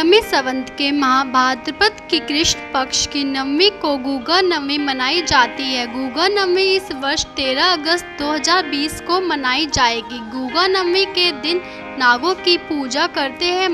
आगामी संवत के माह भाद्रपद की कृष्ण पक्ष की नवमी को गुगा नवमी मनाई जाती है। गुगा नवमी इस वर्ष 13 अगस्त 2020 को मनाई जाएगी। गुगा नवमी के दिन नागों की पूजा करते हैं।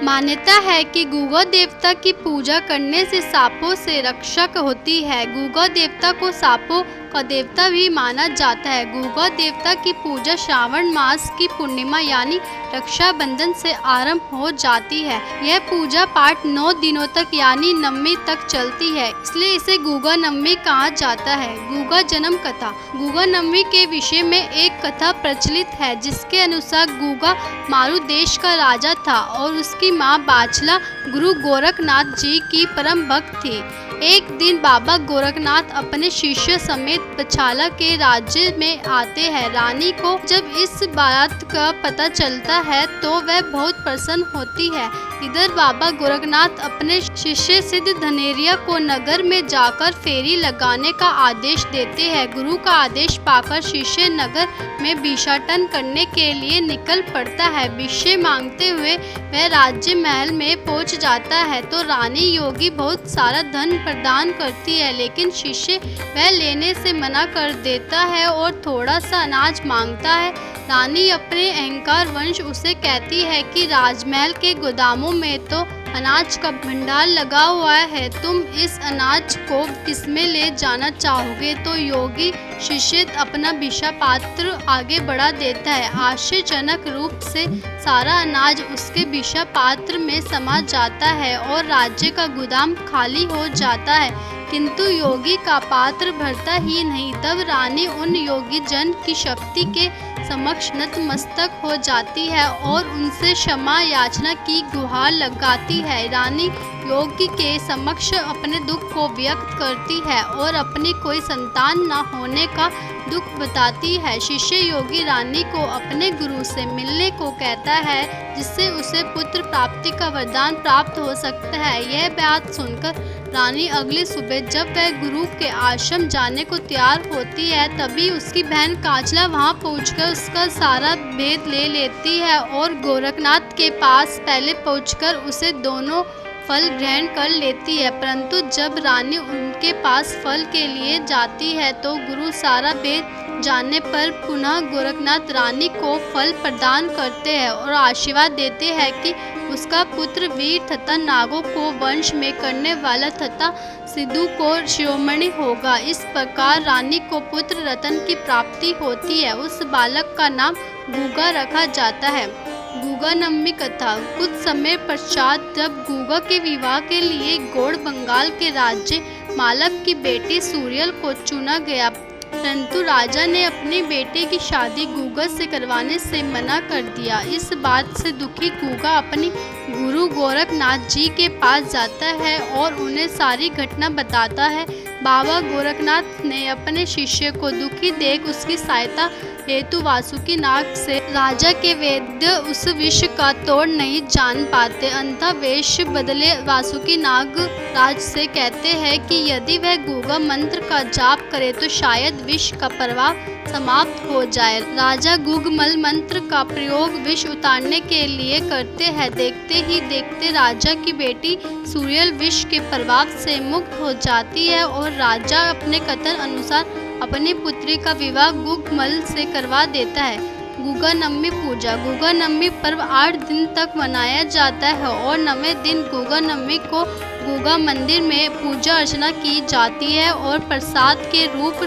मान्यता है कि गुगा देवता की पूजा करने से सांपों से रक्षा होती है। गुगा देवता को सांपों का देवता भी माना जाता है। गुगा देवता की पूजा श्रावण मास की पूर्णिमा यानी रक्षाबंधन से आरंभ हो जाती है। यह पूजा पाठ 9 दिनों तक यानी नवमी तक चलती है, इसलिए इसे गुगा नवमी कहा जाता है। गुगा जन्म कथा। गुगा नवमी के विषय में एक कथा प्रचलित है, जिसके अनुसार गुगा मारू देश का राजा था और उसकी माँ बाछला गुरु गोरखनाथ जी की परम भक्त थी। एक दिन बाबा गोरखनाथ अपने शिष्य समेत बछाला के राज्य में आते हैं। रानी को जब इस बात का पता चलता है तो वह बहुत प्रसन्न होती है। इधर बाबा गोरखनाथ अपने शिष्य सिद्ध धनेरिया को नगर में जाकर फेरी लगाने का आदेश देते हैं। गुरु का आदेश पाकर शिष्य नगर में भिक्षाटन करने के लिए निकल पड़ता है। भिक्षे मांगते हुए वह राज्य महल में पहुंच जाता है तो रानी योगी बहुत सारा धन प्रदान करती है, लेकिन शिष्य वह लेने से मना कर देता है और थोड़ा सा अनाज मांगता है। रानी अपने अहंकार वंश उसे कहती है कि राजमहल के गोदामों में तो अनाज का भंडार लगा हुआ है, तुम इस अनाज को किसमें ले जाना चाहोगे? तो योगी शिष्य अपना भिक्षा पात्र आगे बढ़ा देता है। आश्चर्यजनक रूप से सारा अनाज उसके भिक्षा पात्र में समा जाता है और राज्य का गोदाम खाली हो जाता है, किंतु योगी का पात्र भरता ही नहीं। तब रानी उन योगी जन की शक्ति के समक्ष नतमस्तक हो जाती है और उनसे क्षमा याचना की गुहार लगाती है। रानी योगी के समक्ष अपने दुख को व्यक्त करती है और अपनी कोई संतान न होने का दुख बताती है। शिष्य योगी रानी को अपने गुरु से मिलने को कहता है, जिससे उसे पुत्र प्राप्ति का वरदान प्राप्त हो सकता है। यह बात सुनकर रानी अगली सुबह जब वह गुरु के आश्रम जाने को तैयार होती है, तभी उसकी बहन कांचला वहां पहुंचकर उसका सारा भेद ले लेती है और गोरखनाथ के पास पहले पहुंचकर उसे दोनों फल ग्रहण कर लेती है। परंतु जब रानी उनके पास फल के लिए जाती है तो गुरु सारा भेद जानने पर पुनः गोरखनाथ रानी को फल प्रदान करते हैं और आशीर्वाद देते हैं कि उसका पुत्र वीर तथा नागों को वंश में करने वाला तथा सिद्धू को शिरोमणि होगा। इस प्रकार रानी को पुत्र रतन की प्राप्ति होती है। उस बालक का नाम गुगा रखा जाता है। गुगा नवमी कथा। कुछ समय पश्चात जब गुगा के विवाह के लिए गौड़ बंगाल के राज्य मालव की बेटी सूर्यल को चुना गया, परंतु राजा ने अपनी बेटे की शादी गुगा से करवाने से मना कर दिया। इस बात से दुखी गुगा अपनी गुरु गोरखनाथ जी के पास जाता है और उन्हें सारी घटना बताता है। बाबा गोरखनाथ ने अपने शिष्य को दुखी देख उसकी सहायता हेतु वासुकी नाग से राजा के वैद्य उस विष का तोड़ नहीं जान पाते। अंतः वेश बदले वासुकी नाग राज से कहते हैं कि यदि वह गुगा मंत्र का जाप करे तो शायद विष का प्रभाव समाप्त हो जाए। राजा गुगमल मंत्र का प्रयोग विष उतारने के लिए करते हैं। देखते ही देखते राजा की बेटी सूर्यल विष के प्रभाव से मुक्त हो जाती है और राजा अपने कथन अनुसार अपनी पुत्री का विवाह गुगमल से करवा देता है। गुगा नवमी पूजा। गुगा नवमी पर्व 8 दिन तक मनाया जाता है और 9वें दिन गुगा नवमी को गुगा मंदिर में पूजा अर्चना की जाती है और प्रसाद के रूप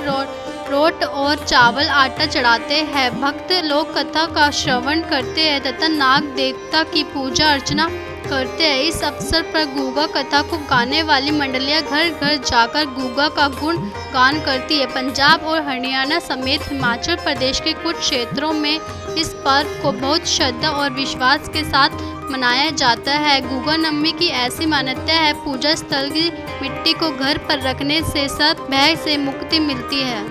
रोट और चावल आटा चढ़ाते हैं। भक्त लोग कथा का श्रवण करते हैं तथा नाग देवता की पूजा अर्चना करते हैं। इस अवसर पर गुगा कथा को गाने वाली मंडलियां घर घर जाकर गुगा का गुण गान करती है। पंजाब और हरियाणा समेत हिमाचल प्रदेश के कुछ क्षेत्रों में इस पर्व को बहुत श्रद्धा और विश्वास के साथ मनाया जाता है। गुगा नवमी की ऐसी मान्यता है, पूजा स्थल की मिट्टी को घर पर रखने से सब भय से मुक्ति मिलती है।